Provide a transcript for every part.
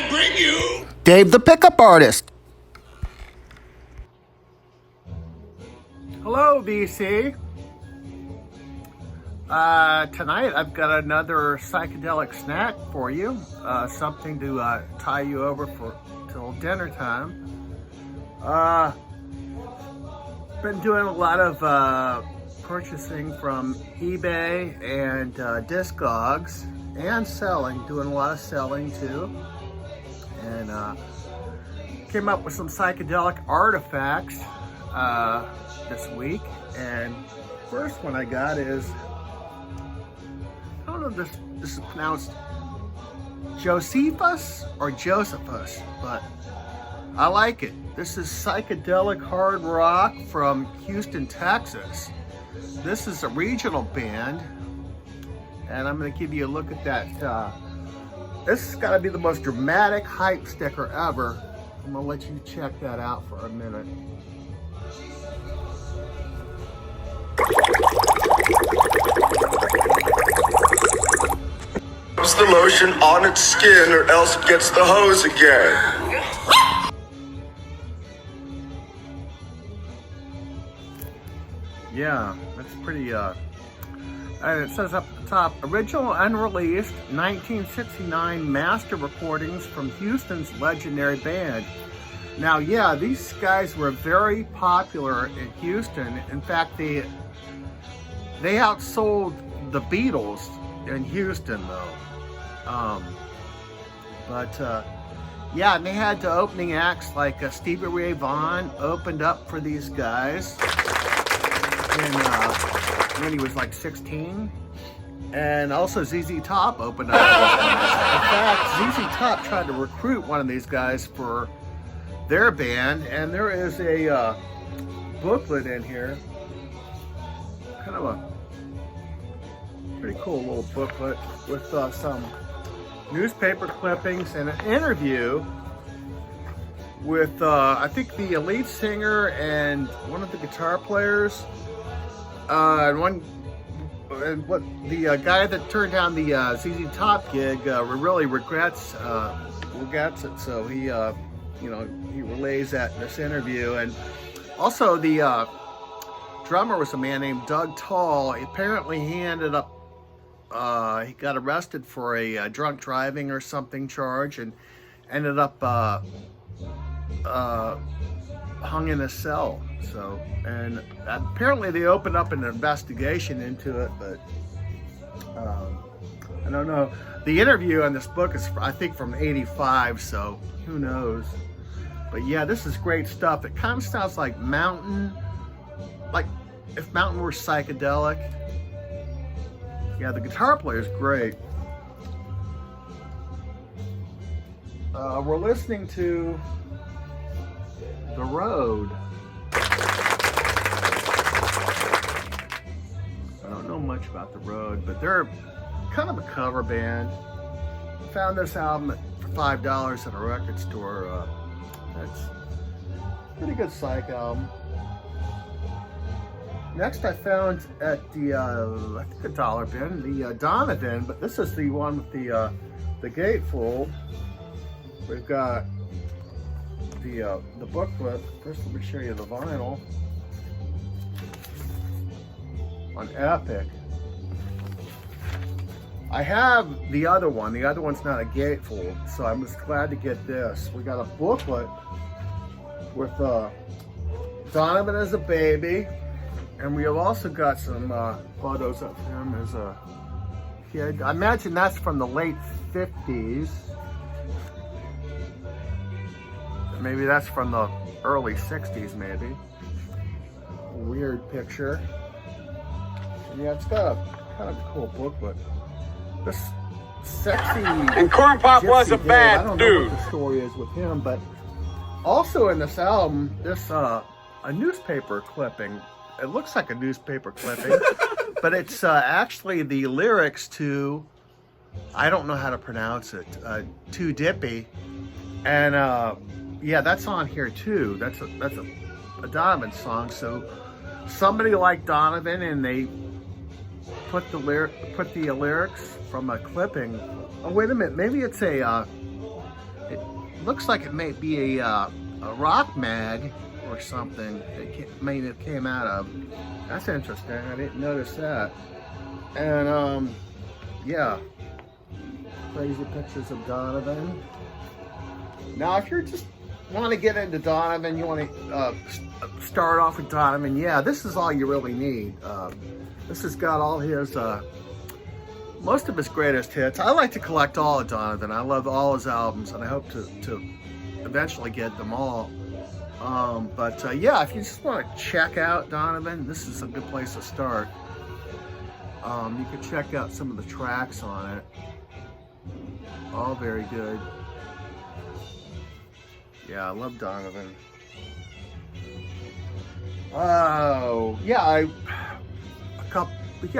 bring you Dave the Pickup Artist. Hello, BC. Tonight I've got another psychedelic snack for you. Something to tie you over for till dinner time. Been doing a lot of purchasing from eBay and Discogs, and selling, doing a lot of selling too. And came up with some psychedelic artifacts this week. And first one I got is, I don't know if this is pronounced Josephus or Josephus, but I like it. This is psychedelic hard rock from Houston, Texas. This is a regional band, and I'm going to give you a look at that. This has got to be the most dramatic hype sticker ever. I'm going to let you check that out for a minute. Puts the lotion on its skin or else it gets the hose again. Yeah, that's pretty, and it says up at the top, original unreleased 1969 master recordings from Houston's legendary band. Now, yeah, these guys were very popular in Houston. In fact, they outsold the Beatles in Houston, though. Yeah, and they had opening acts like Stevie Ray Vaughan opened up for these guys when he was like 16. And also ZZ Top opened up for these guys. In fact, ZZ Top tried to recruit one of these guys for their band, and there is a booklet in here, kind of a pretty cool little booklet with some newspaper clippings and an interview with I think the lead singer and one of the guitar players, and what the guy that turned down the ZZ Top gig really regrets it. So he he relays that in this interview. And also the drummer was a man named Doug Tall. Apparently he ended up he got arrested for a drunk driving or something charge, and ended up hung in a cell. So, and apparently they opened up an investigation into it, but I don't know. The interview on this book is, I think, from '85, so who knows. But yeah, this is great stuff. It kind of sounds like Mountain, like if Mountain were psychedelic. Yeah, the guitar player is great. We're listening to The Road. I don't know much about The Road, but they're kind of a cover band. Found this album for $5 at a record store. That's a pretty good psych album. Next I found at the, I think the dollar bin, the Donovan, but this is the one with the gatefold. We've got the booklet. First let me show you the vinyl on Epic. I have the other one. The other one's not a gatefold, so I'm just glad to get this. We got a booklet with Donovan as a baby, and we have also got some photos of him as a kid. I imagine that's from the late 50s. Maybe that's from the early 60s, maybe. A weird picture. Yeah, it's got a kind of a cool booklet. This sexy And Corn Pop was a bad I don't dude. know what the story is with him, but also in this album, this a newspaper clipping. It looks like a newspaper clipping, but it's actually the lyrics to, I don't know how to pronounce it, Too Dippy, and yeah, that's on here too. That's a Donovan song. So somebody like Donovan, and they put the lyrics from a clipping. Oh, wait a minute. Maybe it's a looks like it may be a rock mag or something that may have came out of. That's interesting. I didn't notice that. And yeah, crazy pictures of Donovan. Now, if you're just want to get into Donovan, you want to start off with Donovan, yeah, this is all you really need. This has got all his, most of his greatest hits. I like to collect all of Donovan. I love all his albums, and I hope to eventually get them all. Yeah, if you just want to check out Donovan, this is a good place to start. You can check out some of the tracks on it. All very good. Yeah, I love Donovan. Oh, yeah,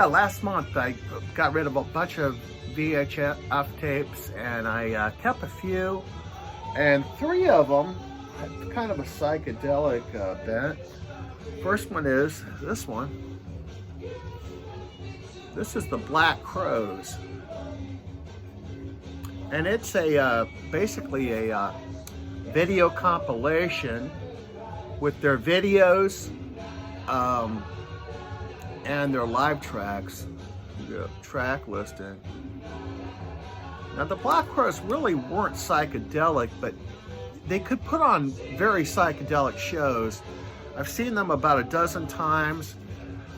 last month I got rid of a bunch of VHF tapes, and I kept a few, and 3 of them had kind of a psychedelic bent. First one is this one. This is the Black Crows, and it's basically a video compilation with their videos and their live tracks. Track listing. Now, the Black Crows really weren't psychedelic, but they could put on very psychedelic shows. I've seen them about a dozen times.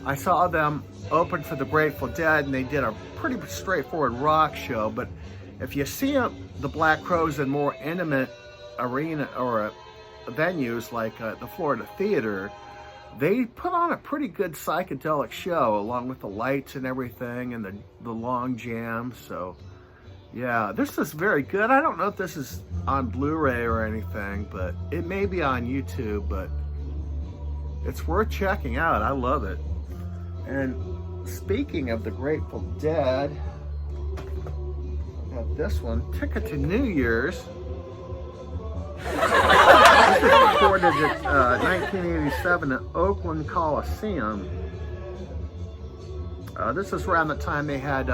I saw them open for the Grateful Dead, and they did a pretty straightforward rock show. But if you see the Black Crows in more intimate arena or venues like the Florida Theater, they put on a pretty good psychedelic show, along with the lights and everything, and the long jams. So yeah, this is very good. I don't know if this is on Blu-ray or anything, but it may be on YouTube, but it's worth checking out. I love it. And speaking of the Grateful Dead, I got this one, Ticket to New Year's. This was recorded at 1987 at Oakland Coliseum. This is around the time they had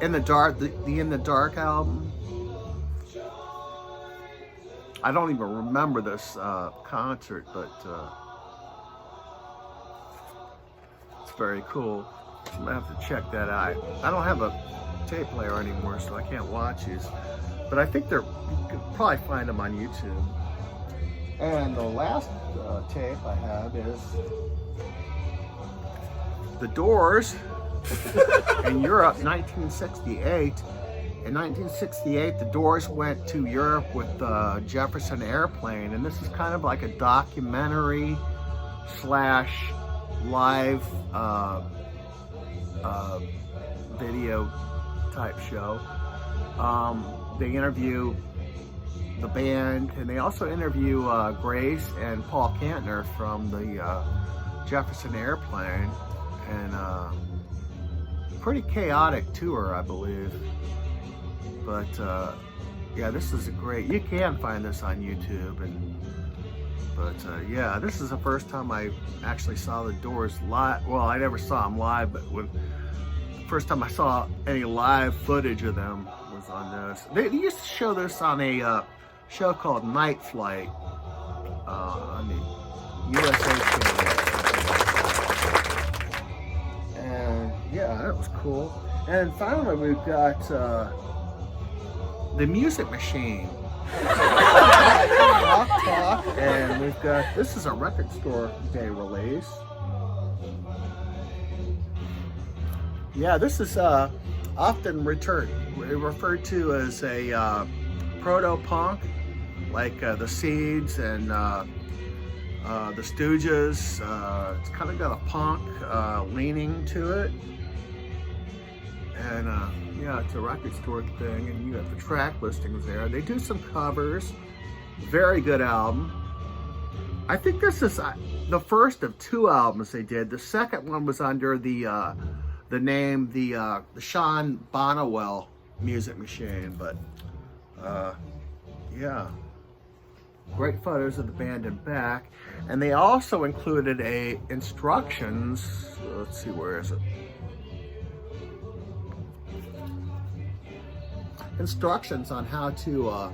In the Dark, the In the Dark album. I don't even remember this concert, but it's very cool. I'm gonna have to check that out. I don't have a tape player anymore, so I can't watch these. But I think you can probably find them on YouTube. And the last tape I have is The Doors in Europe, 1968. In 1968, The Doors went to Europe with the Jefferson Airplane, and this is kind of like a documentary / live video type show. They interview the band, and they also interview Grace and Paul Kantner from the Jefferson Airplane, and pretty chaotic tour, I believe. But yeah, this is a great. You can find this on YouTube, but yeah, this is the first time I actually saw the Doors live. Well, I never saw them live, but the first time I saw any live footage of them was on this. They used to show this on a show called Night Flight on the USA channel. And yeah, that was cool. And finally, we've got The Music Machine. Talk, and we've got, this is a Record Store Day release. Yeah, this is often referred to as a proto-punk, like the Seeds and the Stooges. It's kind of got a punk leaning to it. And yeah, it's a record store thing, and you have the track listings there. They do some covers. Very good album. I think this is the first of 2 albums they did. The second one was under the name, the Sean Bonnewell Music Machine. But yeah, great photos of the band in back. And they also included a instructions. Let's see, where is it? instructions on how to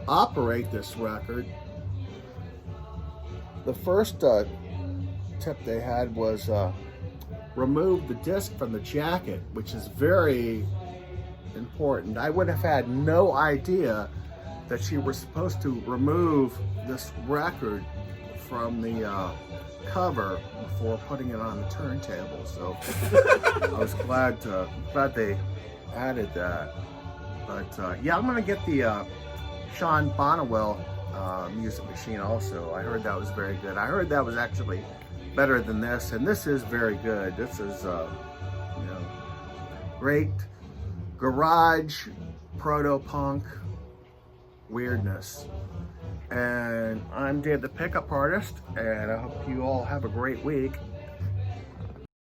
operate this record. The first tip they had was remove the disc from the jacket, which is very important. I would have had no idea that you were supposed to remove this record from the cover before putting it on the turntable. So I was glad they added that. But yeah, I'm gonna get the Sean Bonnewell music machine also. I heard that was very good. I heard that was actually better than this, and this is very good. This is great garage proto-punk weirdness. And I'm Dave the Pickup Artist, and I hope you all have a great week.